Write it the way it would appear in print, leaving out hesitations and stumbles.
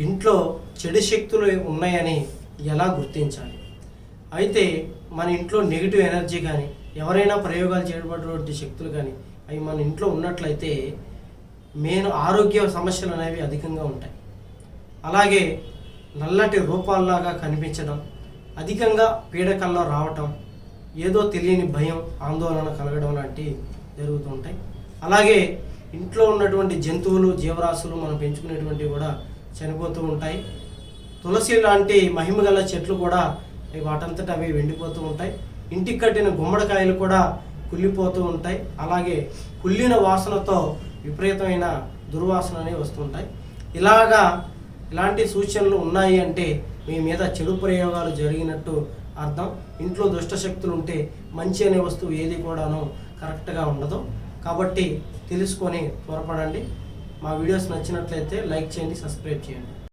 ఇంట్లో చెడు శక్తులు ఉన్నాయని ఎలా గుర్తించాలి? అయితే మన ఇంట్లో నెగిటివ్ ఎనర్జీ కానీ ఎవరైనా ప్రయోగాలు చేయబడినటువంటి శక్తులు కానీ అవి మన ఇంట్లో ఉన్నట్లయితే మెయిన్ ఆరోగ్య సమస్యలు అనేవి అధికంగా ఉంటాయి. అలాగే నల్లటి రూపాల్లాగా కనిపించడం, అధికంగా పీడకల్లో రావటం, ఏదో తెలియని భయం ఆందోళన కలగడం లాంటివి జరుగుతుంటాయి. అలాగే ఇంట్లో ఉన్నటువంటి జంతువులు జీవరాశులు మనం పెంచుకునేటువంటివి కూడా చనిపోతూ ఉంటాయి. తులసి లాంటి మహిమగల చెట్లు కూడా వాటంతట అవి వెండిపోతూ ఉంటాయి. ఇంటికి కట్టిన గుమ్మడికాయలు కూడా కుళ్ళిపోతూ ఉంటాయి. అలాగే కుళ్ళిన వాసనతో విపరీతమైన దుర్వాసన అనేవి వస్తుంటాయి. ఇలాంటి సూచనలు ఉన్నాయి అంటే మీ మీద చెడు ప్రయోగాలు జరిగినట్టు అర్థం. ఇంట్లో దుష్టశక్తులు ఉంటే మంచి అనే వస్తువు ఏది కూడాను కరెక్ట్గా ఉండదు. కాబట్టి తెలుసుకొని త్వరపడండి. మా వీడియోస్ నచ్చినట్లయితే లైక్ చేయండి, సబ్స్క్రైబ్ చేయండి.